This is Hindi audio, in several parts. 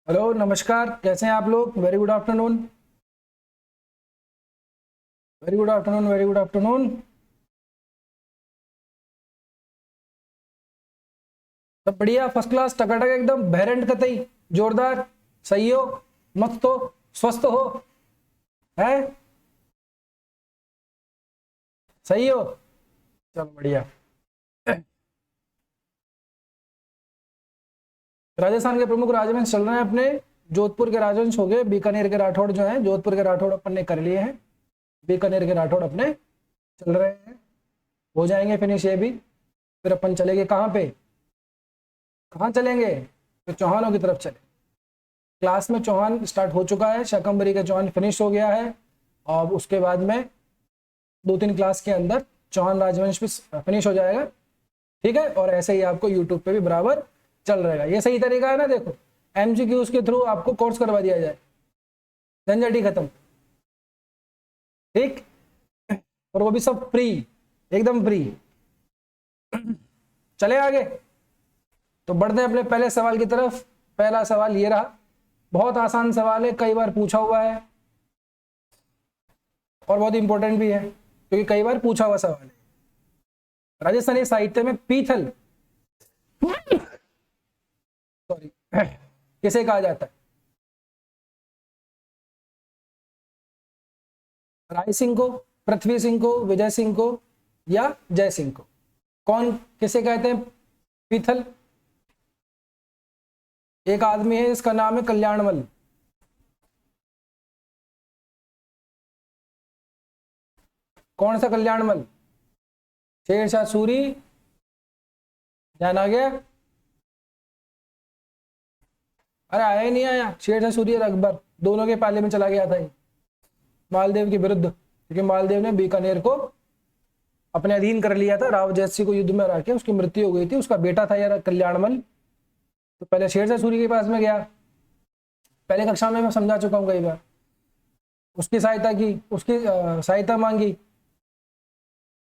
हेलो नमस्कार, कैसे हैं आप लोग। Very good afternoon, very good afternoon, very good afternoon. सब बढ़िया, फर्स्ट क्लास, टकाटक एकदम, बहरंड कतई, जोरदार। सही हो, मस्त हो, स्वस्थ हो, है सही हो। चलो बढ़िया। राजस्थान के प्रमुख राजवंश चल रहे हैं अपने। जोधपुर के राजवंश हो गए, बीकानेर के राठौड़ जो हैं, जोधपुर के राठौड़ अपन ने कर लिए हैं। बीकानेर के राठौड़ अपने चल रहे हैं, हो जाएंगे फिनिश ये भी। फिर अपन चलेंगे कहाँ पे, कहाँ चलेंगे, तो चौहानों की तरफ चले। क्लास में चौहान स्टार्ट हो चुका है, शाकंभरी का चौहान फिनिश हो गया है। और उसके बाद में 2-3 क्लास के अंदर चौहान राजवंश भी फिनिश हो जाएगा। ठीक है, और ऐसे ही आपको यूट्यूब पे भी बराबर चल रहेगा। ये सही तरीका है ना। देखो, एमसीक्यूज के थ्रू आपको कोर्स करवा दिया जाए, झंझट ही खत्म। ठीक, और वो भी सब फ्री, एकदम फ्री। चले आगे, तो बढ़ते हैं अपने पहले सवाल की तरफ। पहला सवाल ये रहा, बहुत आसान सवाल है, कई बार पूछा हुआ है और बहुत इंपॉर्टेंट भी है क्योंकि कई बार पूछा हुआ सवाल है। राजस्थानी साहित्य में पीथल सॉरी किसे कहा जाता है। राय सिंह को, पृथ्वी सिंह को, विजय सिंह को, या जय सिंह को। कौन किसे कहते हैं पीथल। एक आदमी है, इसका नाम है कल्याणमल। कौन सा कल्याणमल, शेरशाह सूरी, ध्यान आ गया। अरे आया ही नहीं आया, शेरशाह सूरी और अकबर दोनों के पाले में चला गया था ये, मालदेव के विरुद्ध, क्योंकि मालदेव ने बीकानेर को अपने अधीन कर लिया था। राव जैसी को युद्ध में हरा के उसकी मृत्यु हो गई थी। उसका बेटा था यार कल्याणमल, तो पहले शेरशाह सूरी के पास में गया। पहले कक्षा में मैं समझा चुका हूँ कई बार। उसकी सहायता की, उसकी सहायता मांगी।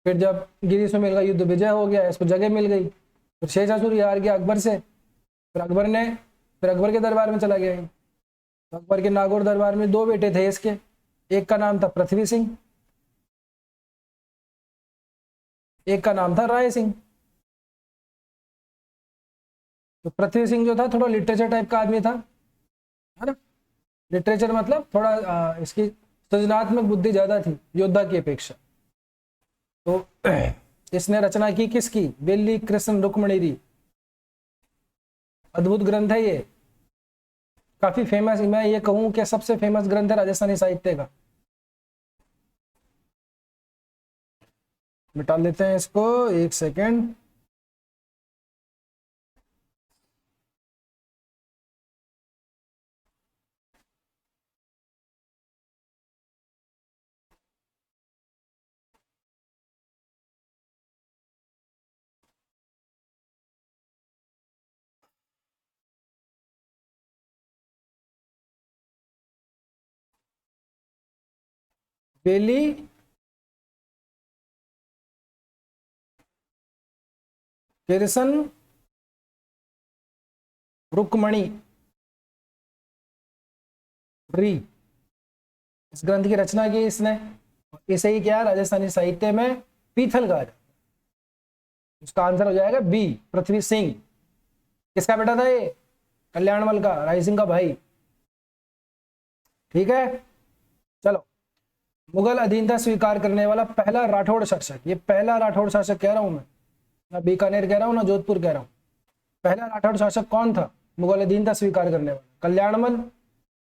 फिर जब गिरी सुमेल का युद्ध विजय हो गया, इसको जगह मिल गई। फिर शेरशाह सूरी हार गया अकबर से। फिर अकबर के दरबार में चला गया। तो अकबर के नागौर दरबार में 2 बेटे थे इसके। एक का नाम था पृथ्वी सिंह, एक का नाम था राय सिंह। तो पृथ्वी सिंह जो था थोड़ा लिटरेचर टाइप का आदमी था, है ना। लिटरेचर मतलब थोड़ा इसकी सृजनात्मक बुद्धि ज्यादा थी योद्धा की अपेक्षा। तो इसने रचना की किसकी, बेली कृष्ण रुक्मणी। अद्भुत ग्रंथ है ये, काफी फेमस। मैं ये कहूं कि सबसे फेमस ग्रंथ है राजस्थानी साहित्य का। मिटा लेते हैं इसको, एक सेकेंड। बेली कृष्ण रुक्मणी री, इस ग्रंथ की रचना की इसने। इसे ही क्या राजस्थानी साहित्य में पीथल कहा जाता है। इसका आंसर हो जाएगा बी, पृथ्वी सिंह। किसका बेटा था ये, कल्याणमल का, राय सिंह का भाई। ठीक है, चलो। मुगल अधीनता स्वीकार करने वाला पहला राठौड़ शासक, ये पहला राठौड़ शासक कह रहा हूं मैं, ना बीकानेर कह रहा हूं ना जोधपुर कह रहा हूं। पहला राठौड़ शासक कौन था मुगल अधीनता स्वीकार करने वाला, कल्याणमल,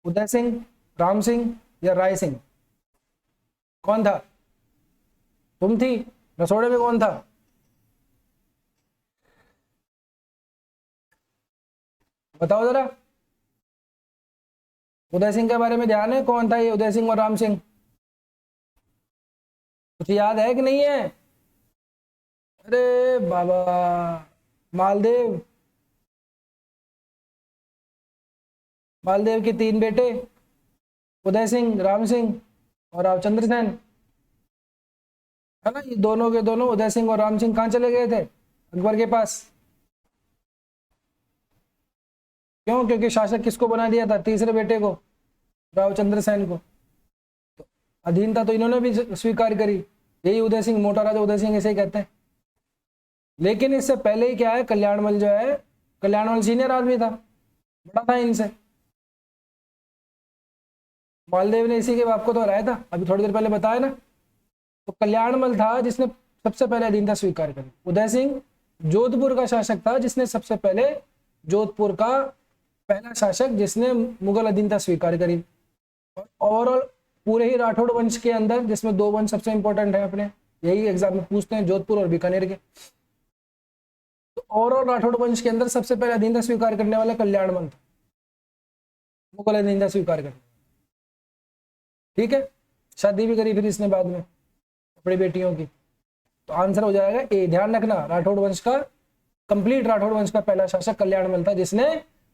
उदय सिंह, राम सिंह या राय सिंह। कौन था, तुम थी रसोड़े में, कौन था। बताओ जरा, उदय सिंह के बारे में ध्यान है, कौन था ये उदय सिंह और राम सिंह, कुछ याद है कि नहीं है। अरे बाबा, मालदेव, मालदेव के 3 बेटे, उदय सिंह, राम सिंह और रावचंद्र सेन, है ना। ये दोनों के दोनों, उदय सिंह और राम सिंह, कहाँ चले गए थे, अकबर के पास। क्यों? क्योंकि शासक किसको बना दिया था? तीसरे बेटे को, रावचंद्र सेन को। तो अधीनता तो इन्होंने भी स्वीकार करी, यही उदय सिंह, मोटा राजा उदय सिंह ऐसे ही कहते हैं। लेकिन इससे पहले ही क्या है, कल्याणमल जो है, कल्याणमल सीनियर आदमी था, बड़ा था इनसे। मालदेव ने इसी के बाप को तो हराया था, अभी थोड़ी देर पहले बताया ना। तो कल्याणमल था जिसने सबसे पहले अधीनता स्वीकार करी। उदय सिंह जोधपुर का शासक था जिसने सबसे पहले, जोधपुर का पहला शासक जिसने मुगल अधीनता स्वीकार करी। और ओवरऑल पूरे ही राठौड़ वंश के अंदर, जिसमें दो वंश सबसे इंपॉर्टेंट है अपने, यही एग्जाम में पूछते हैं, जोधपुर और बीकानेर के। तो ओवरऑल राठौड़ वंश के अंदर सबसे पहले अधीनता स्वीकार करने वाला कल्याणमल था, मुगल अधीनता स्वीकार करने। ठीक है, शादी भी करी फिर इसने बाद में अपनी बेटियों की। तो आंसर हो जाएगा ए। ध्यान रखना, राठौड़ वंश का, कंप्लीट राठौड़ वंश का पहला शासक कल्याणमल था जिसने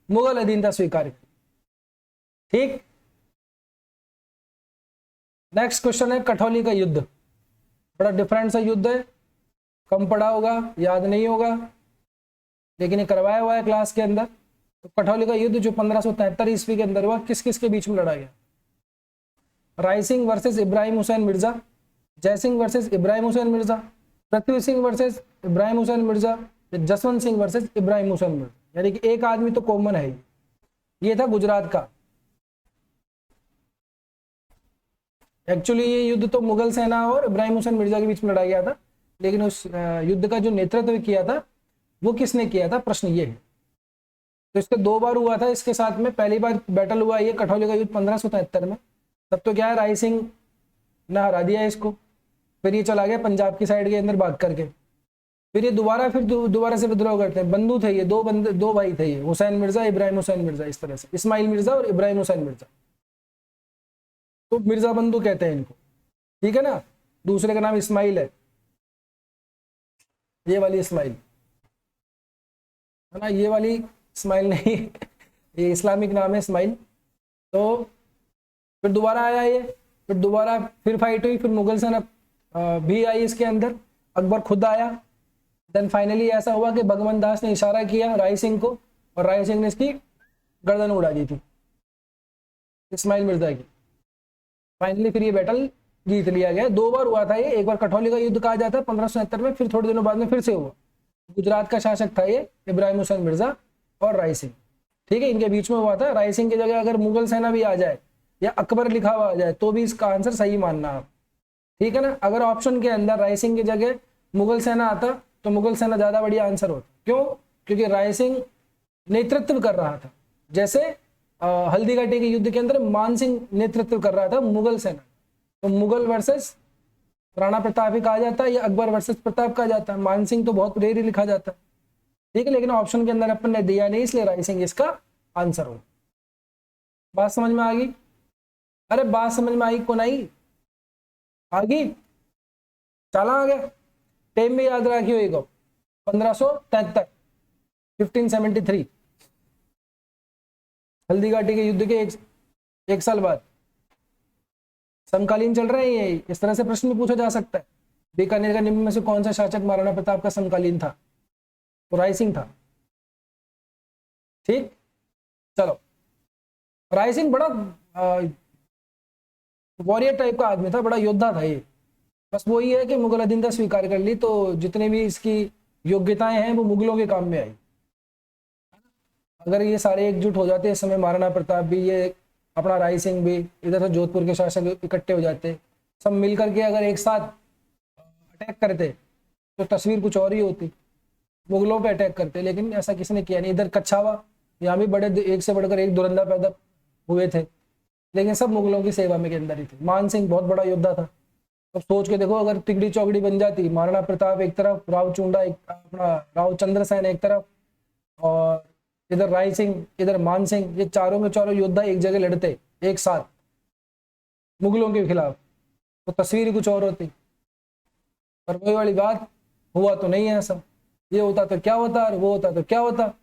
मुगल अधीनता स्वीकार की। ठीक, नेक्स्ट क्वेश्चन है कठौली का युद्ध। बड़ा डिफरेंट सा युद्ध है, कम पढ़ा होगा, याद नहीं होगा, लेकिन ये करवाया हुआ है क्लास के अंदर। तो कठौली का युद्ध जो 1573 ईस्वी के अंदर हुआ, किस किस के बीच में लड़ा गया? Rai Singh versus Ibrahim Hussain Mirza, Jaisingh versus Ibrahim Hussain Mirza, Prithvi Singh versus Ibrahim Hussain Mirza, Jaswant Singh versus Ibrahim Hussain Mirza. यानी कि एक आदमी तो कॉमन है। ये था गुजरात का। एक्चुअली ये युद्ध तो मुगल सेना और इब्राहिम हुसैन मिर्जा के बीच में लड़ा गया था, लेकिन उस युद्ध का जो नेतृत्व किया था वो किसने किया था, प्रश्न ये है। तो इसके दो बार हुआ था इसके साथ में। पहली बार बैटल हुआ ये कठौली का युद्ध 1573 में। तब तो क्या है, रायसिंह ने हरा दिया इसको, फिर ये चला गया पंजाब की साइड के अंदर भाग करके। फिर ये दोबारा से विद्रोह करते हैं। बंधु थे ये, दो भाई थे ये, हुसैन मिर्जा, इब्राहिम हुसैन मिर्जा, इस तरह से इस्माइल मिर्जा और इब्राहिम हुसैन मिर्जा। तो मिर्जा बंधु कहते हैं इनको, ठीक है ना। दूसरे का नाम इस्माइल है, ये वाली इस्माइल है ना, ये वाली इस्माइल नहीं ये इस्लामिक नाम है इस्माइल। तो फिर दोबारा आया ये, फिर दोबारा फिर फाइट हुई, फिर मुगल सेना भी आई इसके अंदर, अकबर खुद आया। देन फाइनली ऐसा हुआ कि भगवंत दास ने इशारा किया राय सिंह को, और राय सिंह ने इसकी गर्दन उड़ा दी थी इस्माइल मिर्जा की। फाइनली फिर ये बैटल जीत लिया गया। दो बार हुआ था ये, एक बार कठौली का युद्ध कहा जाता है 1570 में, फिर थोड़े दिनों बाद में फिर से हुआ। गुजरात का शासक था ये इब्राहिम हुसैन मिर्जा और राय सिंह, ठीक है, इनके बीच में हुआ था। राय सिंह की जगह अगर मुगल सेना भी आ जाए या अकबर लिखा हुआ आ जाए तो भी इसका आंसर सही मानना आप, ठीक है ना। अगर ऑप्शन के अंदर राय सिंह की जगह मुगल सेना आता तो मुगल सेना ज्यादा बढ़िया आंसर होता। क्यों? क्योंकि राय सिंह नेतृत्व कर रहा था, जैसे हल्दी घाटी के युद्ध के अंदर मान सिंह नेतृत्व कर रहा था मुगल सेना। तो मुगल वर्सेस राणा प्रताप ही कहा जाता है या अकबर वर्सेस प्रताप कहा जाता है। मान सिंह तो बहुत रेयर ही लिखा जाता है, ठीक है, लेकिन ऑप्शन के अंदर अपन ने दिया नहीं, इसलिए राय सिंह इसका आंसर हो। बात समझ में आ गई? अरे बात समझ में आई को नहीं आ गई? चला आ गया। टाइम भी याद रखियो एक 1573 1573 हल्दी घाटी के युद्ध के एक साल बाद समकालीन चल रहे हैं ये। इस तरह से प्रश्न भी पूछा जा सकता है, बीकानेर का निम्न में से कौन सा शासक महाराणा प्रताप का समकालीन था? तो राय सिंह था। ठीक, चलो। राय सिंह बड़ा वॉरियर टाइप का आदमी था, बड़ा योद्धा था ये। बस वही है कि मुगल अधीनता स्वीकार कर ली तो जितने भी इसकी योग्यताएं हैं वो मुगलों के काम में आई। अगर ये सारे एकजुट हो जाते इस समय, महाराणा प्रताप भी, ये अपना राय सिंह भी, इधर से जोधपुर के शासक इकट्ठे हो जाते, सब मिलकर के अगर एक साथ अटैक करते तो तस्वीर कुछ और ही होती, मुगलों पे अटैक करते। लेकिन ऐसा किसी ने किया नहीं। इधर कच्छावा, यहाँ भी बड़े एक से बढ़कर एक धुरंधा पैदा हुए थे, लेकिन सब मुगलों की सेवा में के अंदर ही थे। मान सिंह बहुत बड़ा योद्धा था। अब सोच के देखो, अगर तिगड़ी चौकड़ी बन जाती, महाराणा प्रताप एक तरफ, राव चुंडा एक, अपना राव चंद्र सेन एक तरफ, और इधर राय सिंह, इधर मान सिंह, ये चारों में चारों योद्धा एक जगह लड़ते एक साथ मुगलों के खिलाफ, तो तस्वीर कुछ और होती। पर वही वाली बात, हुआ तो नहीं है ऐसा। ये होता तो क्या होता, और वो होता तो क्या होता।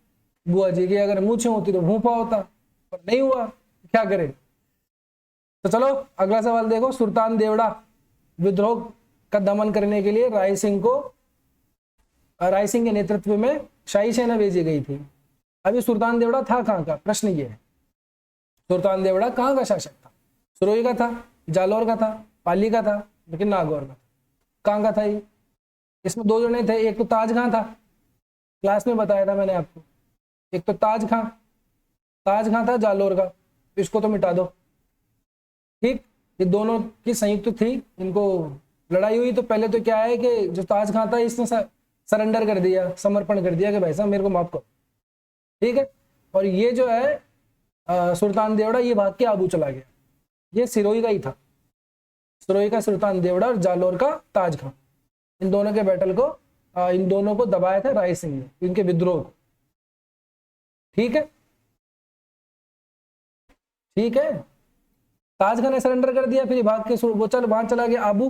बुआ जी की अगर मूछें होती तो भूपा होता, पर नहीं हुआ, क्या करे। तो चलो अगला सवाल देखो। सुल्तान देवड़ा विद्रोह का दमन करने के लिए राय सिंह के नेतृत्व में शाही सेना भेजी गई थी। अब ये सुल्तान देवड़ा था कहाँ का, प्रश्न ये है, सुल्तान देवड़ा कहाँ का शासक था? सिरोही का था, जालौर का था, पाली का था, लेकिन नागौर का था। कहाँ का था ये? इसमें दो जने थे, एक तो ताज खां था, क्लास में बताया था मैंने आपको, एक तो ताज खां था जालौर का, इसको तो मिटा दो। ठीक, ये दोनों की संयुक्त थी, इनको लड़ाई हुई। तो पहले तो क्या है कि जो ताज खां था इसने सरेंडर कर दिया, समर्पण कर दिया कि भाई साहब मेरे को माफ करो। ठीक है, और ये जो है सुल्तान देवड़ा, ये भाग के आबू चला गया। ये सिरोही का ही था, सिरोही का सुल्तान देवड़ा और जालौर का ताज खां, इन दोनों के बैटल को इन दोनों को दबाया था राय सिंह ने, इनके विद्रोह को। ठीक है, ठीक है, ताज खां ने सरेंडर कर दिया, फिर ये भाग के वो चल वहां चला गया आबू।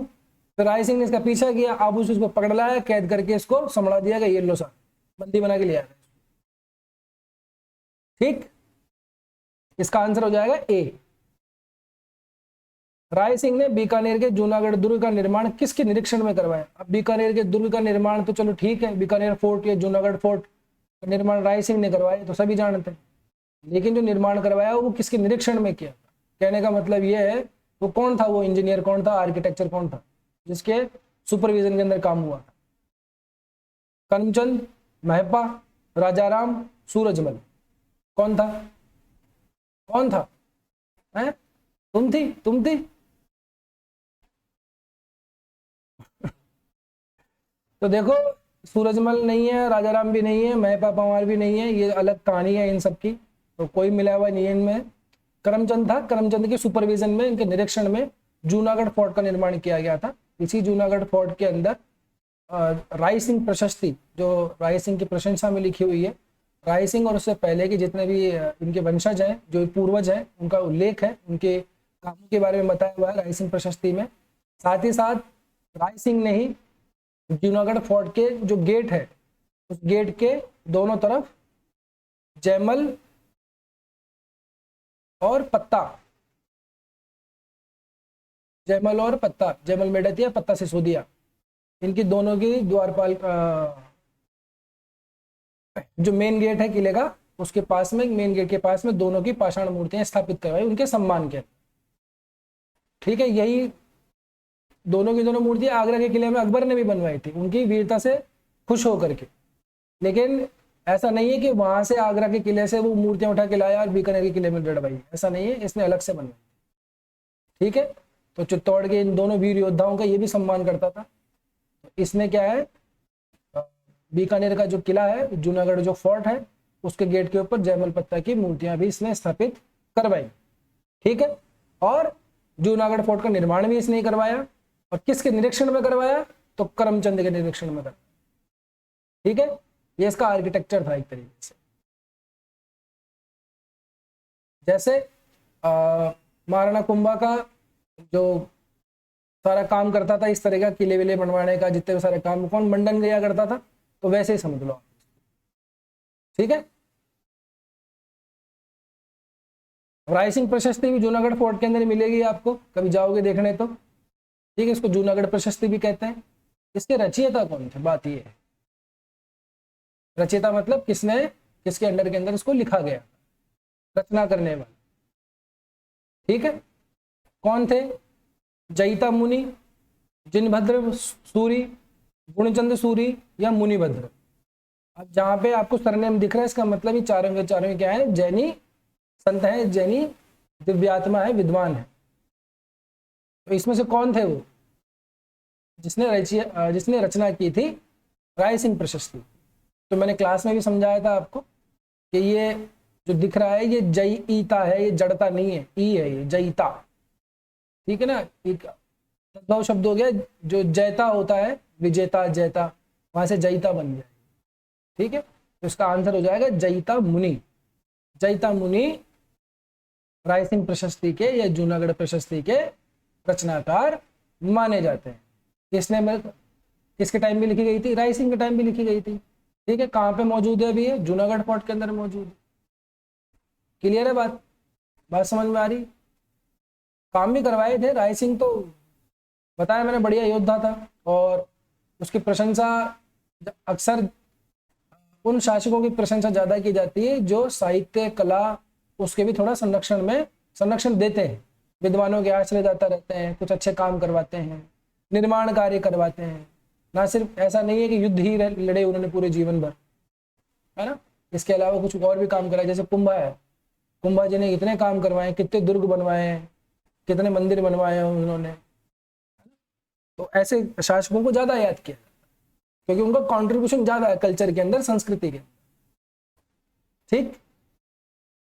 फिर राय सिंह ने इसका पीछा किया, आबू से उसको पकड़ लाया, कैद करके इसको संभला दिया गया, ये लो सा बंदी बना के लिया। ठीक, इसका आंसर हो जाएगा ए। राय सिंह ने बीकानेर के जूनागढ़ दुर्ग का निर्माण किसके निरीक्षण में करवाया? अब बीकानेर के दुर्ग का निर्माण तो चलो ठीक है, बीकानेर फोर्ट या जूनागढ़ फोर्ट का निर्माण राय सिंह ने करवाया तो सभी जानते हैं, लेकिन जो निर्माण करवाया वो किसके निरीक्षण में किया? कहने का मतलब ये है वो कौन था, वो इंजीनियर कौन था, आर्किटेक्चर कौन था जिसके सुपरविजन के अंदर काम हुआ था? करमचंद, महपा, राजाराम, सूरजमल, कौन था? कौन था? हैं? तुम थी तो देखो, सूरजमल नहीं है, राजाराम भी नहीं है, महपा पंवार भी नहीं है, ये अलग कहानी है इन सब की, तो कोई मिला हुआ नहीं है इनमें। करमचंद था, करमचंद के सुपरविजन में, इनके निरीक्षण में जूनागढ़ फोर्ट का निर्माण किया गया था। इसी जूनागढ़ फोर्ट के अंदर राय सिंह प्रशस्ति, जो राय सिंह की प्रशंसा में लिखी हुई है, राय सिंह और उससे पहले के जितने भी इनके वंशज हैं, जो पूर्वज हैं, उनका उल्लेख है, उनके कामों के बारे में बताया हुआ है राय सिंह प्रशस्ति में। साथ ही साथ राय सिंह ने ही जूनागढ़ फोर्ट के जो गेट है, उस गेट के दोनों तरफ जयमल और पत्ता, जयमल और पत्ता, जयमल मेड़तिया, पत्ता सिसोदिया, इनकी दोनों की द्वारपाल जो मेन गेट है किले का, उसके पास में, मेन गेट के पास में दोनों की पाषाण मूर्तियां स्थापित करवाई उनके सम्मान के। ठीक है, यही दोनों की दोनों मूर्तियां आगरा के किले में अकबर ने भी बनवाई थी, उनकी वीरता से खुश होकर के। लेकिन ऐसा नहीं है कि वहां से आगरा के किले से वो मूर्तियां उठा के लाया और बीकानेर के किले में लड़वाई, ऐसा नहीं है, इसने अलग से बनवाई। ठीक है, तो चित्तौड़ के इन दोनों वीर योद्धाओं का ये भी सम्मान करता था। तो इसने क्या है, बीकानेर का जो किला है, जूनागढ़ जो फोर्ट है, उसके गेट के ऊपर जयमल पत्ता की मूर्तियां भी इसने स्थापित करवाई। ठीक है, और जूनागढ़ फोर्ट का निर्माण भी इसने करवाया, और किसके निरीक्षण में करवाया? तो करमचंद के निरीक्षण में करवाया। ठीक है, ये इसका आर्किटेक्चर था एक तरीके से। जैसे महाराणा कुंभा का जो सारा काम करता था इस तरह का, किले विले बनवाने का, जितने सारे काम कौन मंडन गया करता था, तो वैसे ही समझ लो। ठीक है, राय सिंह प्रशस्ति भी जूनागढ़ फोर्ट के अंदर मिलेगी आपको, कभी जाओगे देखने तो। ठीक है, इसको जूनागढ़ प्रशस्ति भी कहते हैं। इसके रचयिता कौन थे, बात ये है, रचयिता मतलब किसने, किसके अंडर के अंदर इसको लिखा गया, रचना करने वाले। ठीक है, कौन थे? जयिता मुनि, जिनभद्र सूरी, गुणचंद सूरी या मुनिभद्र। अब जहां पे आपको सरनेम दिख रहा है, इसका मतलब ही चारों के चारों क्या है, जैनी संत है, जैनी दिव्यात्मा है, विद्वान है। तो इसमें से कौन थे वो जिसने रचना की थी राय सिंह प्रशस्ति? तो मैंने क्लास में भी समझाया था आपको कि ये जो दिख रहा है ये जयिता है, ये जड़ता नहीं है, ई है, ये जयिता। ठीक है ना, एक तद्भव शब्द हो गया, जो जयता होता है, विजेता, जयता, वहां से जयिता बन जाए। ठीक है, तो इसका आंसर हो जाएगा जयिता मुनि। जयिता मुनि राय सिंह प्रशस्ति के या जूनागढ़ प्रशस्ति के रचनाकार माने जाते हैं। किसके टाइम में लिखी गई थी? राय सिंह के टाइम में लिखी गई थी। ठीक है, कहाँ पे मौजूद है अभी? है जूनागढ़ फोर्ट के अंदर मौजूद है। क्लियर है बात? बात समझ में आ रही? काम भी करवाए थे राय सिंह, तो बताया मैंने, बढ़िया योद्धा था, और उसकी प्रशंसा अक्सर उन शासकों की प्रशंसा ज्यादा की जाती है जो साहित्य कला उसके भी थोड़ा संरक्षण देते हैं, विद्वानों के आश्रय जाता रहते हैं, कुछ अच्छे काम करवाते हैं, निर्माण कार्य करवाते हैं। ना सिर्फ ऐसा नहीं है कि युद्ध ही लड़े उन्होंने पूरे जीवन भर, है ना, इसके अलावा कुछ और भी काम करा। जैसे कुंभा है, कुंभा जी ने इतने काम करवाए, कितने दुर्ग बनवाए हैं, कितने मंदिर बनवाए हैं उन्होंने। तो ऐसे शासकों को ज्यादा याद किया क्योंकि उनका कंट्रीब्यूशन ज्यादा है कल्चर के अंदर, संस्कृति के। ठीक,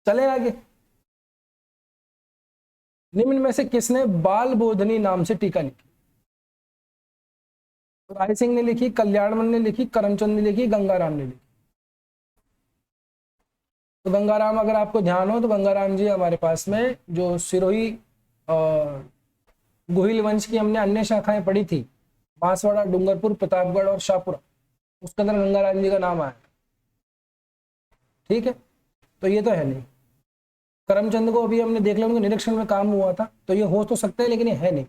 चले आगे। निम्न में से किसने बाल बोधनी नाम से टीका लिखी? राय सिंह ने लिखी, कल्याणमल ने लिखी, करमचंद ने लिखी, गंगाराम ने लिखी। तो गंगाराम, अगर आपको ध्यान हो तो गंगाराम जी हमारे पास में जो सिरोही गुहिल वंश की हमने अन्य शाखाएं पढ़ी थी, बांसवाड़ा, डूंगरपुर, प्रतापगढ़ और शाहपुरा, उसके अंदर गंगाराम जी का नाम आया। ठीक है, तो ये तो है नहीं। करमचंद को अभी हमने देख लिया, उनके निरीक्षण में काम हुआ था, तो ये हो तो सकता है, लेकिन ये है नहीं।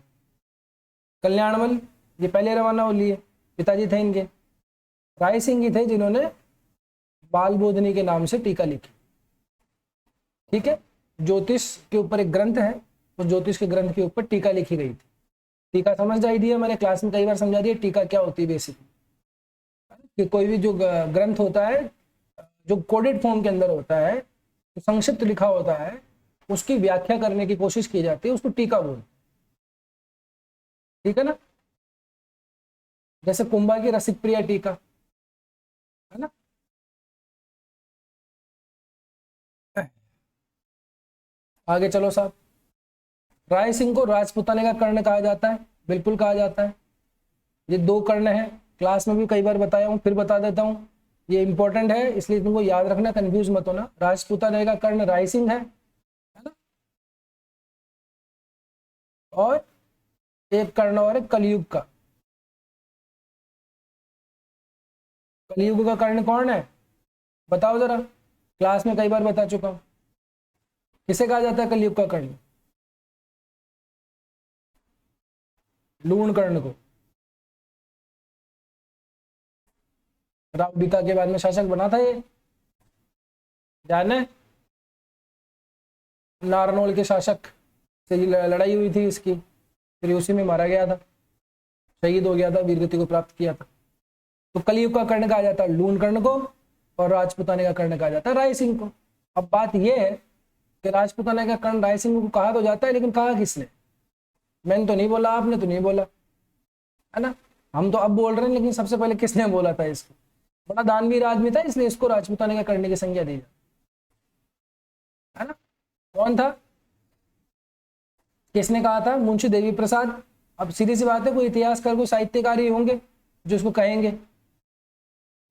कल्याणमल ये पहले रवाना हो लिए, पिताजी थे इनके। राय सिंह जी थे जिन्होंने बाल बोधनी के नाम से टीका लिखी। ठीक है, ज्योतिष के ऊपर एक ग्रंथ है, उस ज्योतिष के ग्रंथ के ऊपर टीका लिखी गई थी। टीका समझ आई दिया, मैंने क्लास में कई बार समझा दिया टीका क्या होती है। बेसिकली कि कोई भी जो ग्रंथ होता है जो कोडेड फॉर्म के अंदर होता है, जो संक्षिप्त लिखा होता है, उसकी व्याख्या करने की कोशिश की जाती है, उसको टीका बोलते। ठीक है ना, जैसे कुंभा की रसिक प्रिया टीका, है ना। आगे चलो साहब। राय सिंह को राजपूताने का कर्ण कहा जाता है, बिल्कुल कहा जाता है। ये दो कर्ण है, क्लास में भी कई बार बताया हूं, फिर बता देता हूं, ये इंपॉर्टेंट है इसलिए तुमको याद रखना, कंफ्यूज मत होना। राजपूताने का कर्ण राय सिंह है ना, और एक कर्ण और है कलयुग का। कलयुग का कर्ण कौन है बताओ जरा, क्लास में कई बार बता चुका हूं। किसे कहा जाता है कलयुग का कर्ण? लूण कर्ण को। रावबीका के बाद में शासक बना था ये, जाने नारनौल के शासक से लड़ाई हुई थी इसकी, फिर उसी में मारा गया था, शहीद हो गया था, वीरगति को प्राप्त किया था। तो कलयुग का कर्ण कहा जाता है लूण कर्ण को, और राजपूताने का कर्ण कहा जाता है राय सिंह को। अब बात यह है कि राजपूताने का कर्ण राय सिंह को कहा तो जाता है, लेकिन कहा किसने? मैंने तो नहीं बोला, आपने तो नहीं बोला, है ना, हम तो अब बोल रहे हैं, लेकिन सबसे पहले किसने बोला था इसको? बड़ा दानवीर आदमी था, इसलिए इसको राजपूताने का कर्ण की संज्ञा दी जाती है ना। कौन था, किसने कहा था? मुंशी देवी प्रसाद। अब सीधी सी बात है, कोई इतिहासकार, कोई साहित्यकार ही होंगे जो इसको कहेंगे,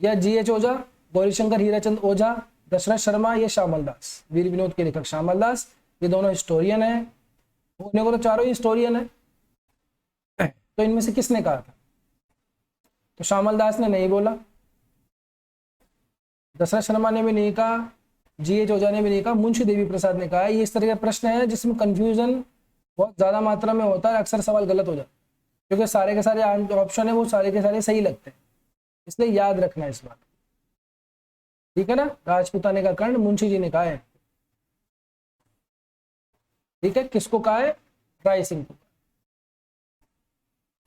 या जी.एच. ओझा, गौरीशंकर हीराचंद ओझा, दशरथ शर्मा, ये श्यामल दास, वीर विनोद के लेखक श्यामल दास, ये दोनों हिस्टोरियन है, होने को तो चारों ही हिस्टोरियन है। तो इनमें से किसने कहा था? तो श्यामल दास ने नहीं बोला, दशरथ शर्मा ने भी नहीं कहा, जी.एच. ओझा ने भी नहीं कहा, मुंशी देवी प्रसाद ने कहा। ये इस तरह का प्रश्न है जिसमें कंफ्यूजन बहुत ज्यादा मात्रा में होता है, अक्सर सवाल गलत हो जाता है, क्योंकि सारे के सारे ऑप्शन है वो सारे के सारे सही लगते हैं, इसलिए याद रखना इस बात। ठीक है ना, राजपूताने का कर्ण मुंशी जी ने कहा है। ठीक है, किसको कहा है? राय सिंह को।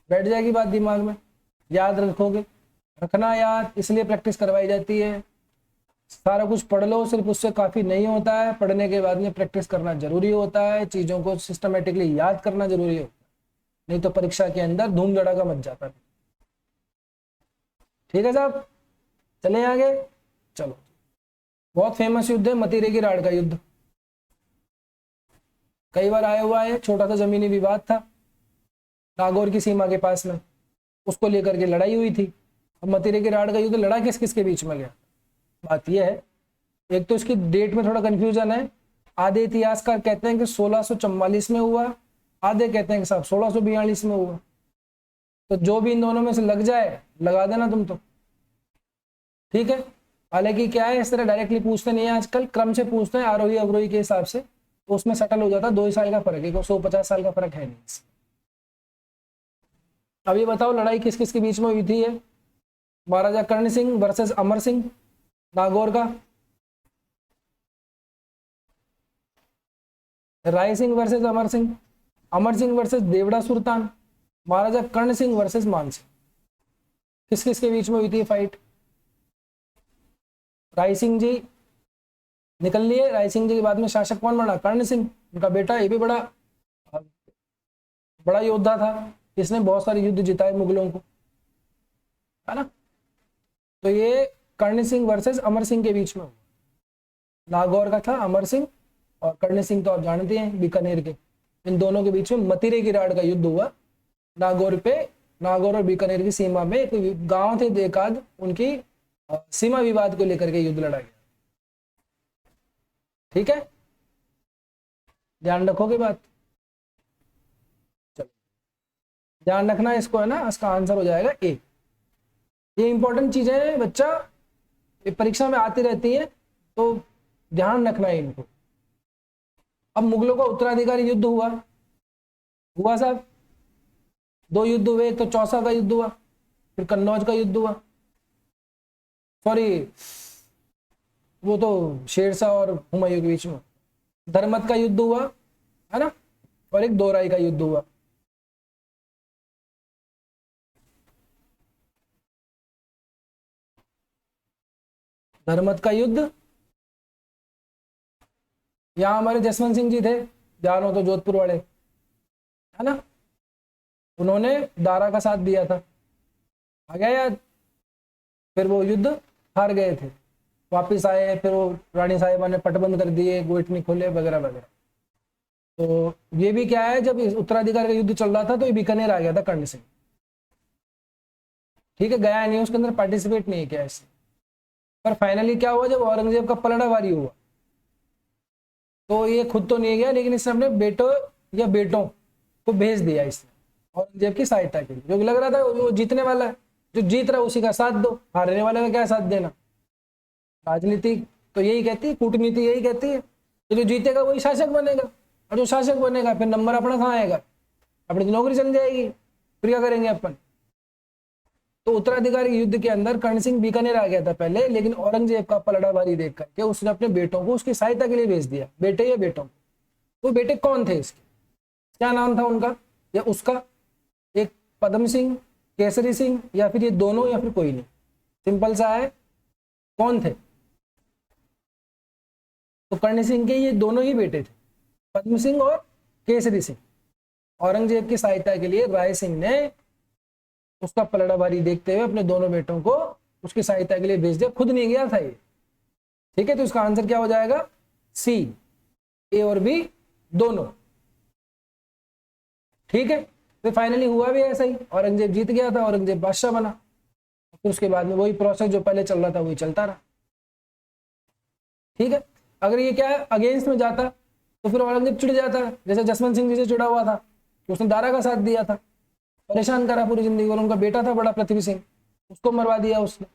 बैठ जाएगी बात दिमाग में, याद रखोगे, रखना याद इसलिए प्रैक्टिस करवाई जाती है। सारा कुछ पढ़ लो सिर्फ उससे काफी नहीं होता है, पढ़ने के बाद में प्रैक्टिस करना जरूरी होता है, चीजों को सिस्टमेटिकली याद करना जरूरी होता है, नहीं तो परीक्षा के अंदर धूम धड़ाका मच जाता है। ठीक है साहब, चले आगे। चलो, बहुत फेमस युद्ध है मतीरे की राड़ का युद्ध, कई बार आया हुआ है, छोटा सा जमीनी विवाद था नागौर की सीमा के पास में, उसको लेकर के लड़ाई हुई थी। अब मतीरे की राड़ का युद्ध लड़ा किस किस के बीच में गया? बात यह है, एक तो इसकी डेट में थोड़ा कंफ्यूजन है, आधे इतिहासकार कहते हैं कि 1644 में हुआ, आधे कहते हैं कि साहब 1642 में हुआ। तो जो भी इन दोनों में से लग जाए लगा देना तुम तो, ठीक है। हालांकि क्या है, इस तरह डायरेक्टली पूछते नहीं है आजकल, क्रम से पूछते हैं आरोही अवरोही के हिसाब से, तो उसमें सेटल हो जाता है। 2 ही साल का फर्क है, 150 साल का फर्क है नहीं। अब ये बताओ लड़ाई किस किस के बीच में हुई थी? है महाराजा कर्ण सिंह वर्सेस अमर सिंह, नागौर का। राय सिंह वर्सेस अमर सिंह, अमर सिंह वर्सेस देवड़ा सुल्तान, महाराजा कर्ण सिंह वर्सेस मान सिंह। किस किस के बीच में हुई थी फाइट? राय सिंह जी निकल लिए। राय सिंह जी के बाद में शासक कौन बना? कर्ण सिंह, उनका बेटा। ये भी बड़ा बड़ा योद्धा था, इसने बहुत सारे युद्ध जिताए मुगलों को, है ना। तो ये कर्ण सिंह वर्सेस अमर सिंह के बीच में हुआ। नागौर का था अमर सिंह, और कर्ण सिंह तो आप जानते हैं बीकानेर के। इन दोनों के बीच में मतिरे की राड़ का युद्ध हुआ। नागौर पे, नागौर और बीकानेर की सीमा में कोई गांव थे एकाध, उनकी सीमा विवाद को लेकर के युद्ध लड़ा गया। ठीक है, ध्यान रखोगे बात? चलो ध्यान रखना इसको, है ना। इसका आंसर हो जाएगा ए। ये इंपॉर्टेंट चीजें हैं बच्चा, ये परीक्षा में आती रहती है, तो ध्यान रखना है इनको। अब मुगलों का उत्तराधिकारी युद्ध हुआ, हुआ साहब। 2 युद्ध हुए, एक तो चौसा का युद्ध हुआ, फिर कन्नौज का युद्ध हुआ। सॉरी, वो तो शेरशाह और हुमायूं के बीच में। धर्मत का युद्ध हुआ, है ना, और एक दोराई का युद्ध हुआ। धर्मत का युद्ध, यहां हमारे जसवंत सिंह जी थे, ध्यान हो तो, जोधपुर वाले, है ना। उन्होंने दारा का साथ दिया था, आ गया याद। फिर वो युद्ध हार गए थे, वापिस आए, फिर वो रानी साहिबा ने पटबंद कर दिए, गोइट नहीं खोले, वगैरह वगैरह। तो ये भी क्या है, जब उत्तराधिकार का युद्ध चल रहा था तो ये बीकानेर आ गया था कर्ण सिंह। ठीक है, गया नहीं, उसके अंदर पार्टिसिपेट नहीं किया इसने। पर फाइनली क्या हुआ, जब औरंगजेब का पलड़ावारी हुआ, तो ये खुद तो नहीं गया, लेकिन इसने अपने बेटों या बेटों को भेज दिया इसने औरंगजेब की सहायता के लिए। जो लग रहा था वो जीतने वाला है, जो जीत रहा है उसी का साथ दो, हारने वाले का क्या साथ देना। राजनीति तो यही कहती है, कूटनीति यही कहती है, तो जो जीतेगा वही शासक बनेगा, और जो शासक बनेगा फिर नंबर अपना कहाँ आएगा, अपनी तो नौकरी चल जाएगी, फिर क्या करेंगे अपन। तो उत्तराधिकारी युद्ध के अंदर कर्ण सिंह बीकानेर आ गया था पहले, लेकिन औरंगजेब का पलड़ावारी देख करके उसने अपने बेटों को उसकी सहायता के लिए भेज दिया, बेटे या बेटों। वो बेटे कौन थे इसके, क्या नाम था उनका या उसका? एक पद्म सिंह, केसरी सिंह, या फिर ये दोनों, या फिर कोई नहीं। सिंपल सा है, कौन थे? तो कर्ण सिंह के ये दोनों ही बेटे थे, पद्म सिंह और केसरी सिंह। औरंगजेब की सहायता के लिए राय सिंह ने उसका पलड़ावारी देखते हुए अपने दोनों बेटों को उसकी सहायता के लिए भेज दिया, खुद नहीं गया था ये। ठीक है, तो इसका आंसर क्या हो जाएगा? सी, ए और बी दोनों। ठीक है, तो फाइनली हुआ भी ऐसा ही, औरंगजेब जीत गया था, औरंगजेब बादशाह बना। फिर उसके बाद में वही प्रोसेस जो पहले चल रहा था वही चलता रहा। ठीक है, अगर ये क्या है अगेंस्ट में जाता तो फिर औरंगजेब चिढ़ जाता, जैसे जसवंत सिंह जी से चिढ़ा हुआ था कि उसने दारा का साथ दिया था, परेशान करा पूरी जिंदगी। और उनका बेटा था बड़ा पृथ्वी सिंह, उसको मरवा दिया उसने,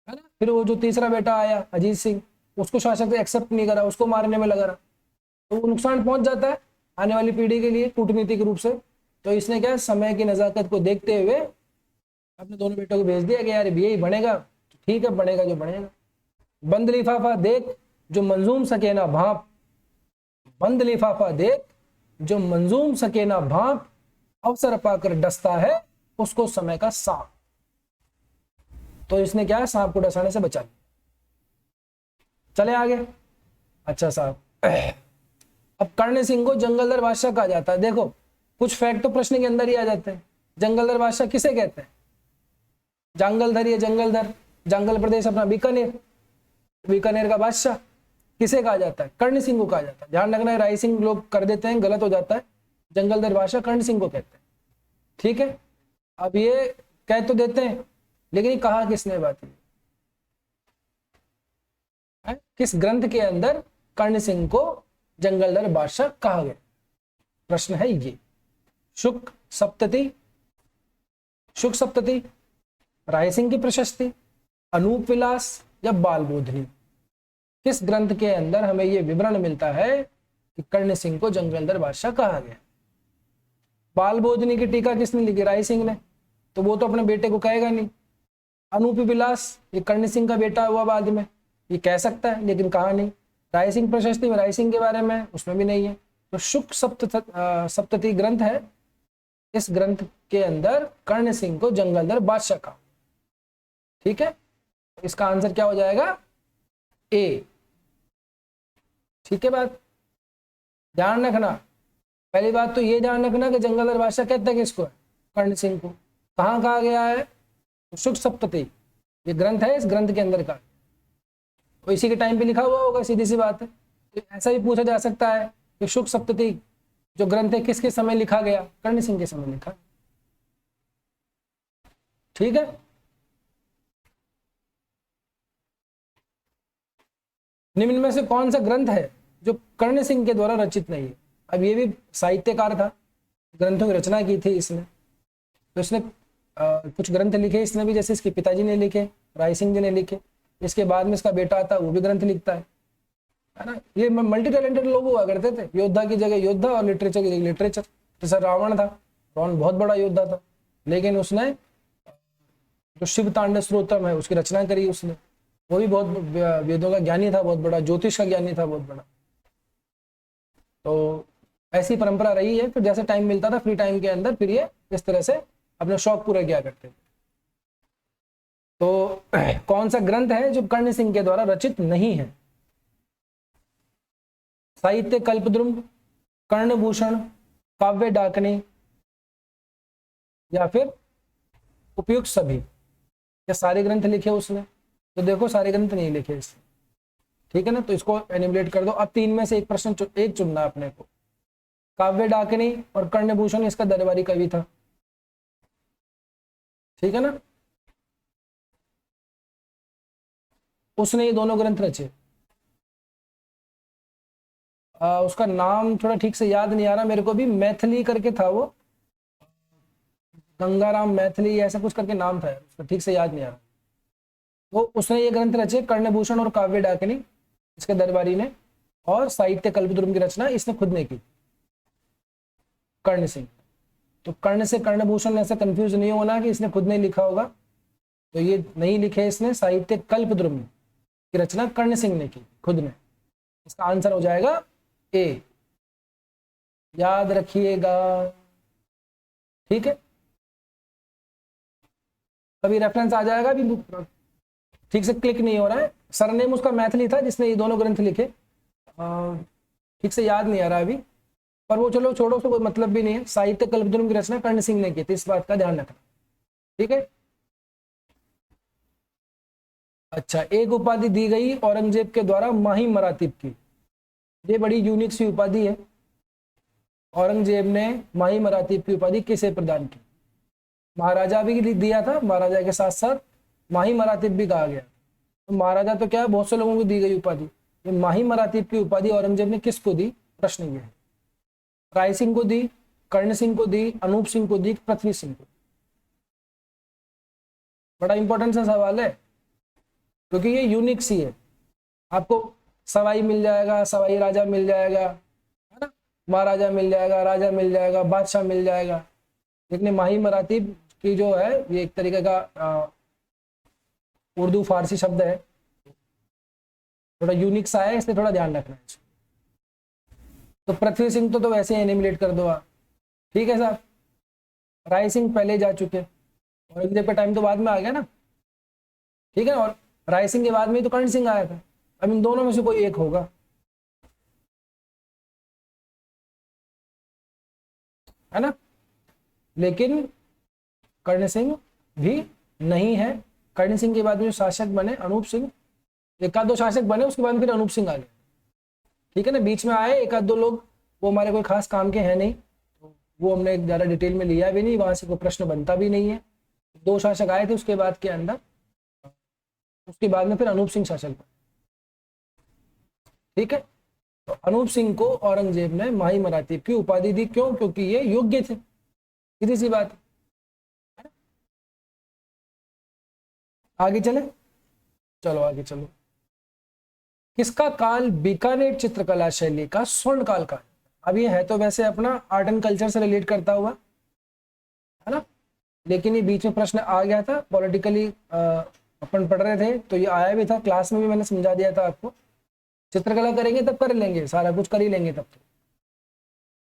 है ना। फिर वो जो तीसरा बेटा आया अजीत सिंह, उसको शासक एक्सेप्ट नहीं करा, उसको मारने में लगा रहा, तो वो नुकसान पहुंच जाता है आने वाली पीढ़ी के लिए कूटनीतिक रूप से। तो इसने क्या समय की नजाकत को देखते हुए अपने दोनों बेटों को भेज दिया कि यार यही बनेगा, ठीक है, बनेगा जो बनेगा। बंद लिफाफा देख जो मंजूम सके ना भाप, बंद लिफाफा देख जो मंजूम सके ना भाप, अवसर पाकर डसता है उसको समय का सांप। तो इसने क्या सांप को डसाने से बचा लिया। चले आगे। अच्छा साहब, अब कर्ण सिंह को जंगलदर बादशाह कहा जाता है। देखो कुछ फैक्ट तो प्रश्न के अंदर ही आ जाते हैं। जंगलदर बादशाह किसे कहते हैं? जंगलधर या जंगलदर, जंगल प्रदेश अपना बीकानेर, बीकानेर का बादशाह किसे कहा जाता है? कर्ण सिंह को कहा जाता है। ध्यान रखना है, राय सिंह लोग कर देते हैं, गलत हो जाता है। जंगलदर बादशाह कर्ण सिंह को कहते हैं। ठीक है, अब ये कह तो देते हैं, लेकिन ये कहा किसने बात है? किस ग्रंथ के अंदर कर्ण सिंह को जंगलदर बादशाह कहा गया? प्रश्न है ये। शुक सप्तति, शुक सप्तति, राय सिंह की प्रशस्ति, अनूप विलास या बाल बोधनी? किस ग्रंथ के अंदर हमें यह विवरण मिलता है कि कर्ण सिंह को जंगलदर बादशाह कहा गया? बाल बोधनी की टीका किसने लिखी? राय सिंह ने। तो वो तो अपने बेटे को कहेगा नहीं, अनूपी विलास ये कर्ण सिंह का बेटा हुआ बाद में, ये कह सकता है लेकिन कहा नहीं। राय सिंह प्रशस्ति में राय सिंह के बारे में, उसमें भी नहीं है। तो शुक सप्तति ग्रंथ है, इस ग्रंथ के अंदर कर्ण सिंह को जंगलधर बादशाह कहा। ठीक है, इसका आंसर क्या हो जाएगा? ए। ठीक है, बात ध्यान रखना। पहली बात तो ये ध्यान रखना कि जंगलधर बादशाह कहते हैं किसको है? कर्ण सिंह को। कहाँ कहा गया है? शुक सप्तति, ये ग्रंथ है, इस ग्रंथ के अंदर का, तो इसी के टाइम पे लिखा हुआ होगा, सीधी सी बात है। तो ऐसा भी पूछा जा सकता है कि शुक सप्तति जो ग्रंथ है किसके समय लिखा गया? कर्ण सिंह के समय लिखा। ठीक है, निम्न में से कौन सा ग्रंथ है जो कर्ण सिंह के द्वारा रचित नहीं है? अब ये भी साहित्यकार था, ग्रंथों की रचना की थी इसने, तो इसने कुछ ग्रंथ लिखे इसने भी, जैसे इसके पिताजी ने लिखे, राय सिंह जी ने लिखे, इसके बाद में इसका बेटा आता वो भी ग्रंथ लिखता है ना। ये मल्टी टैलेंटेड लोग हुआ करते थे, योद्धा की जगह योद्धा और लिटरेचर की जगह लिटरेचर। जैसा रावण था, रावण बहुत बड़ा योद्धा था, लेकिन उसने जो शिव तांडव स्तोत्रम है उसकी रचना करी उसने, वो भी बहुत वेदों का ज्ञानी था, बहुत बड़ा ज्योतिष का ज्ञानी था, बहुत बड़ा। तो ऐसी परंपरा रही है, फिर जैसे टाइम मिलता था फ्री टाइम के अंदर फिर ये इस तरह से अपने शौक पूरा किया करते थे। तो कौन सा ग्रंथ है जो कर्ण सिंह के द्वारा रचित नहीं है? साहित्य कल्पद्रुम, कर्णभूषण, काव्य डाकनी, या फिर उपयुक्त सभी। या सारे ग्रंथ लिखे उसने? तो देखो सारे ग्रंथ नहीं लिखे इसने। ठीक है ना, तो इसको एनिमुलेट कर दो। अब तीन में से एक प्रश्न एक चुनना अपने को। काव्य डाकनी और कर्णभूषण इसका दरबारी कवि था। ठीक है ना, उसने ये दोनों ग्रंथ रचे। उसका नाम थोड़ा ठीक से याद नहीं आ रहा मेरे को भी, मैथिली करके था वो, गंगाराम मैथिली ऐसा कुछ करके नाम था, उसका ठीक से याद नहीं आ रहा। तो उसने ये ग्रंथ रचे, कर्णभूषण और काव्य डाकनी इसके दरबारी ने, और साहित्य कल्पद्रुम की रचना इसने खुद ने की, कर्ण सिंह। तो कर्ण से कर्णभूषण ऐसा कंफ्यूज नहीं होना कि इसने खुद नहीं लिखा होगा, तो ये नहीं लिखे इसने, साहित्य कल्पद्रुम की रचना कर्ण सिंह ने की खुद ने। इसका आंसर हो जाएगा ए, याद रखिएगा। ठीक है, कभी रेफरेंस आ जाएगा, भी ठीक से क्लिक नहीं हो रहा है। सरनेम उसका मैथिली था जिसने ये दोनों ग्रंथ लिखे, ठीक से याद नहीं आ रहा अभी, पर वो चलो छोड़ो, उसको कोई मतलब भी नहीं है। साहित्य कल्पद्रुम की रचना कर्ण सिंह ने की थी, इस बात का ध्यान रखना। ठीक है, अच्छा, एक उपाधि दी गई औरंगजेब के द्वारा माही मरातीब की। ये बड़ी यूनिक सी उपाधि है। औरंगजेब ने माही मरातीब की उपाधि किसे प्रदान की? महाराजा भी दिया था, महाराजा के साथ साथ माही मरातीब भी कहा गया। तो महाराजा तो क्या, बहुत से लोगों को दी गई उपाधि, ये माही मरातीब की उपाधि औरंगजेब ने किसको दी? प्रश्न ये है। राय सिंह को दी, कर्ण सिंह को दी, अनूप सिंह को दी, पृथ्वी सिंह को? बड़ा इंपॉर्टेंट सा सवाल है, क्योंकि ये यूनिक सी है। आपको सवाई मिल जाएगा, सवाई राजा मिल जाएगा, है ना, महाराजा मिल जाएगा, राजा मिल जाएगा, बादशाह मिल जाएगा, लेकिन माही मरातीब की जो है ये एक तरीके का उर्दू फारसी शब्द है, थोड़ा यूनिक सा है, इसलिए थोड़ा ध्यान रखना है। तो पृथ्वी सिंह तो वैसे ही एनिमुलेट कर दो आप। ठीक है साहब, राय सिंह पहले जा चुके, औरंगजेब का टाइम तो बाद में आ गया ना। ठीक है, और राय सिंह के बाद में तो कर्ण सिंह आया था। अब इन दोनों में से कोई एक होगा, है ना, लेकिन कर्ण सिंह भी नहीं है। कर्ण सिंह के बाद में जो शासक बने अनूप सिंह, एक आध दो शासक बने, उसके बाद फिर अनूप सिंह आ गए। ठीक है ना, बीच में आए एक आध दो लोग, वो हमारे कोई खास काम के हैं नहीं, तो वो हमने ज्यादा डिटेल में लिया भी नहीं, वहां से कोई प्रश्न बनता भी नहीं है। दो शासक आए थे उसके बाद के अंदर, उसके बाद में फिर अनूप सिंह शासक बने। ठीक है, तो अनूप सिंह को औरंगजेब ने माही मरातीब की उपाधि दी, क्यों? क्योंकि ये योग्य थे, सीधी सी बात। आगे चले, चलो आगे चलो। किसका काल बीकानेर चित्रकला शैली का स्वर्ण काल का? अब ये है तो वैसे अपना आर्ट एंड कल्चर से रिलेट करता हुआ, है ना, लेकिन ये बीच में प्रश्न आ गया था पॉलिटिकली, अपन पढ़ रहे थे तो ये आया भी था, क्लास में भी मैंने समझा दिया था आपको। चित्रकला करेंगे तब कर लेंगे, सारा कुछ कर ही लेंगे तब तो,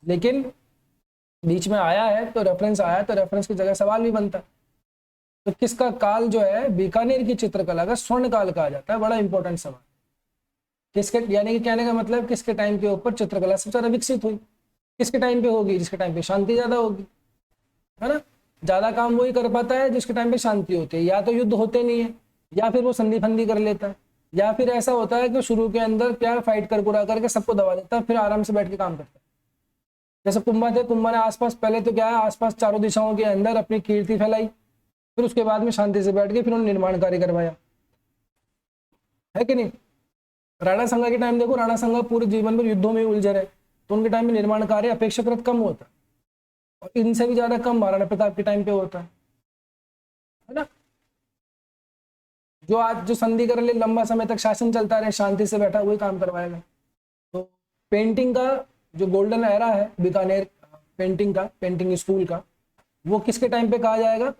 लेकिन बीच में आया है तो रेफरेंस आया, तो रेफरेंस की जगह सवाल भी बनता है। तो किसका काल जो है बीकानेर की चित्रकला का स्वर्ण काल कहा जाता है, बड़ा इंपॉर्टेंट सवाल। किसके, यानी कि कहने का मतलब किसके टाइम के ऊपर चित्रकला सबसे ज्यादा विकसित हुई, किसके टाइम पे होगी, जिसके टाइम पे शांति ज्यादा होगी, है ना। ज्यादा काम वही कर पाता है जिसके टाइम पे शांति होती है, या तो युद्ध होते नहीं है, या फिर वो संधि फंदी कर लेता है, या फिर ऐसा होता है कि शुरू के अंदर क्या फाइट कर कुरा करके सबको दबा देता है, फिर आराम से बैठ के काम करता है। जैसे कुंभा थे, कुंभा ने आसपास पहले तो क्या है, आसपास चारों दिशाओं के अंदर अपनी कीर्ति फैलाई, फिर उसके बाद में शांति से बैठ के फिर उन्होंने निर्माण कार्य करवाया, है कि नहीं। राणा संगा के टाइम देखो, राणा संगा पूरे जीवन भर युद्धों में उलझे रहे, तो उनके टाइम में निर्माण कार्य अपेक्षाकृत कम होता है, और इनसे भी ज्यादा कम महाराणा प्रताप के टाइम पे होता है ना। जो आज जो संधि कर ले, लंबा समय तक शासन चलता रहे, शांति से बैठा, वही काम करवाएगा। तो पेंटिंग का जो गोल्डन एरा है बीकानेर पेंटिंग का, पेंटिंग स्कूल का, वो किसके टाइम पे कहा जाएगा।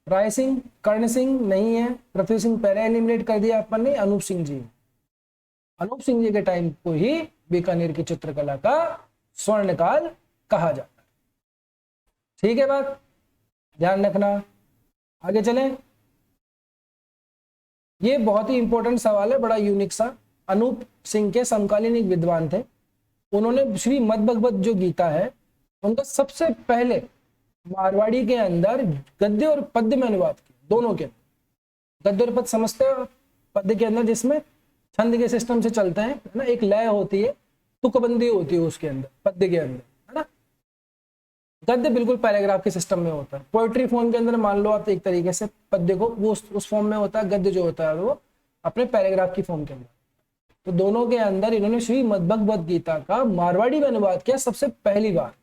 राय सिंह, कर्ण सिंह नहीं है, पृथ्वी सिंह पहले एलिमिनेट कर दिया अपन ने, अनूप सिंह जी, अनूप सिंह जी के टाइम को ही बीकानेर की चित्रकला का स्वर्ण काल कहा जाता है। ठीक है बात, ध्यान रखना। आगे चलें, ये बहुत ही इंपॉर्टेंट सवाल है, बड़ा यूनिक सा। अनूप सिंह के समकालीन एक विद्वान थे, उन्होंने श्री मद्भगवत जो गीता है उनका सबसे पहले मारवाड़ी के अंदर गद्य और पद्य में अनुवाद किया, दोनों के। गद्य और पद्य समझते हो, पद्य के अंदर जिसमें छंद के सिस्टम से चलते हैं, है ना, एक लय होती है, तुकबंदी होती है उसके अंदर, पद्य के अंदर, है ना। गद्य बिल्कुल पैराग्राफ के सिस्टम में होता है, पोएट्री फॉर्म के अंदर मान लो आप एक तरीके से पद्य को, वो उस फॉर्म में होता है। गद्य जो होता है वो अपने पैराग्राफ की फॉर्म के अंदर। तो दोनों के अंदर इन्होंने श्री मद्भगवत गीता का मारवाड़ी में अनुवाद किया सबसे पहली बार।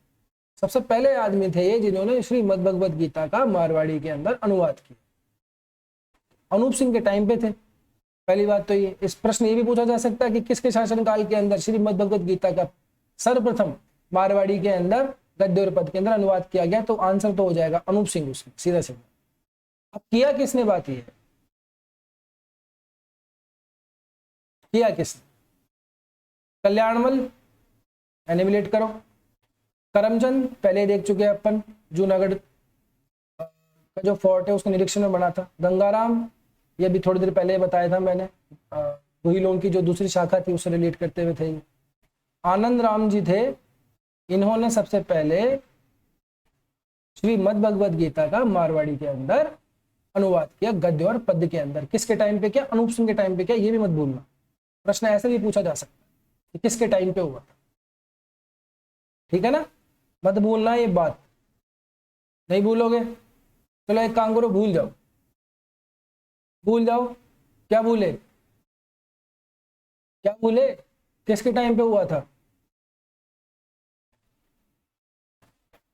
सबसे पहले आदमी थे ये जिन्होंने श्री मद्भगवत गीता का मारवाड़ी के अंदर अनुवाद किया, अनूप सिंह के टाइम पे थे। पहली बात तो ये, इस प्रश्न ये भी पूछा जा सकता है कि किसके शासनकाल के अंदर श्री मद्भगवत गीता का सर्वप्रथम मारवाड़ी के अंदर गद्य और पद के अंदर अनुवाद किया गया, तो आंसर तो हो जाएगा अनूप सिंह उसमें, सीधा सीधा। अब किया किसने बात, ये किया किसने, कल्याणमल एनिमिलेट करो, करमचंद पहले देख चुके हैं अपन, जूनागढ़ का जो फोर्ट है उसका निरीक्षण में बना था। गंगाराम, ये भी थोड़ी देर पहले बताया था मैंने, गुहिलों की जो दूसरी शाखा थी उससे रिलेट करते हुए थे। आनंद राम जी थे, इन्होंने सबसे पहले श्री मद्भगवत गीता का मारवाड़ी के अंदर अनुवाद किया, गद्य और पद्य के अंदर। किसके टाइम पे किया, अनूप सिंह के टाइम पे किया, ये भी मत भूलना, प्रश्न ऐसे भी पूछा जा सकता है कि किसके टाइम पे हुआ था, ठीक है ना, मत भूलना ये बात, नहीं भूलोगे। चलो एक काम करो, भूल जाओ, भूल जाओ, क्या भूले, क्या भूले, किसके टाइम पे हुआ था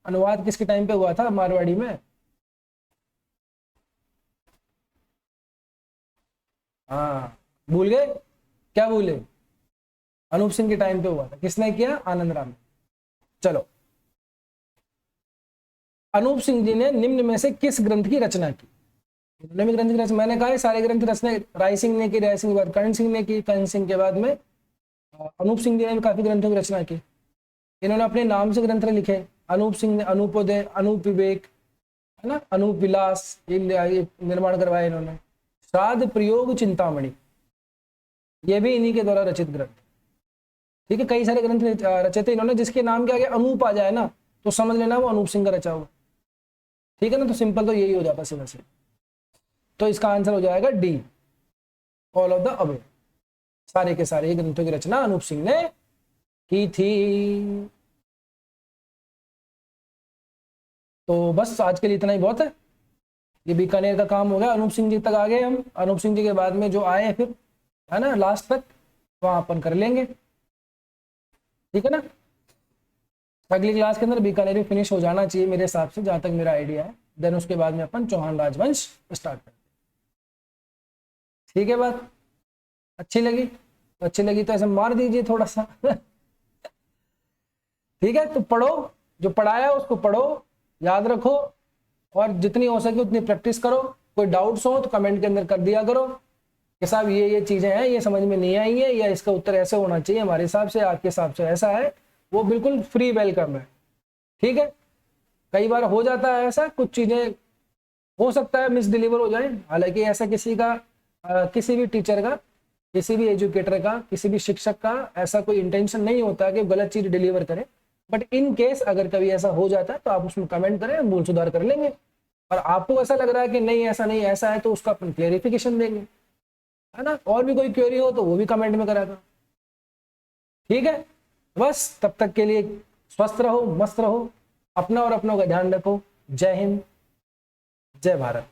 अनुवाद, किसके टाइम पे हुआ था मारवाड़ी में। हाँ भूल गए, क्या भूले, अनूप सिंह के टाइम पे हुआ था। किसने किया, आनंद राम। चलो, अनूप सिंह जी ने निम्न में से किस ग्रंथ की रचना की। निम्न ग्रंथ की रचना, मैंने कहा है सारे ग्रंथ रचना राय सिंह ने की, राय सिंह के बाद कर्ण सिंह ने की, कर्ण सिंह के बाद में अनूप सिंह जी ने काफी ग्रंथों की रचना की। इन्होंने अपने नाम से ग्रंथ लिखे, अनूप सिंह ने अनूपोदय, अनूप विवेक, है ना, अनूप विलास, ये निर्माण करवाया इन्होंने। श्राद्ध प्रयोग चिंतामणि, ये भी इन्हीं के द्वारा रचित ग्रंथ, ठीक है। कई सारे ग्रंथ रचे थे इन्होंने, जिसके नाम के आगे अनूप आ जाए ना तो समझ लेना वो अनूप सिंह का रचा हुआ, ठीक है ना। तो सिंपल तो यही हो जाता सीधा से, तो इसका आंसर हो जाएगा डी, ऑल ऑफ द अबे, सारे के सारे ग्रंथों की रचना अनूप सिंह ने की थी। तो बस आज के लिए इतना ही बहुत है, ये बीकानेर का काम हो गया। अनूप सिंह जी तक आ गए हम, अनूप सिंह जी के बाद में जो आए फिर, है ना, लास्ट तक वहां अपन कर लेंगे, ठीक है ना। अगली क्लास के अंदर बीकानेर भी फिनिश हो जाना चाहिए मेरे हिसाब से, जहां तक मेरा आइडिया है। देन उसके बाद में अपन चौहान राजवंश स्टार्ट करते हैं, ठीक है। बात अच्छी लगी, अच्छी लगी तो ऐसे मार दीजिए थोड़ा सा ठीक है। तो पढ़ो, जो पढ़ाया उसको पढ़ो, याद रखो, और जितनी हो सके उतनी प्रैक्टिस करो। कोई डाउट्स हो तो कमेंट के अंदर कर दिया करो कि साहब ये चीजें हैं, ये समझ में नहीं आई है, या इसका उत्तर ऐसे होना चाहिए, हमारे हिसाब से, आपके हिसाब से ऐसा है। वो बिल्कुल फ्री वेलकम है, ठीक है। कई बार हो जाता है ऐसा, कुछ चीजें हो सकता है मिस डिलीवर हो जाए, हालांकि ऐसा किसी का किसी भी टीचर का, किसी भी एजुकेटर का, किसी भी शिक्षक का ऐसा कोई इंटेंशन नहीं होता कि गलत चीज डिलीवर करे। बट इन केस अगर कभी ऐसा हो जाता है तो आप उसमें कमेंट करें, हम भूल सुधार कर लेंगे। और आपको ऐसा लग रहा है कि नहीं ऐसा नहीं ऐसा है, तो उसका अपन क्लेरिफिकेशन देंगे, है ना। और भी कोई क्वेरी हो तो वो भी कमेंट में करा दो, ठीक है। बस तब तक के लिए स्वस्थ रहो, मस्त रहो, अपना और अपनों का ध्यान रखो। जय हिंद, जय भारत।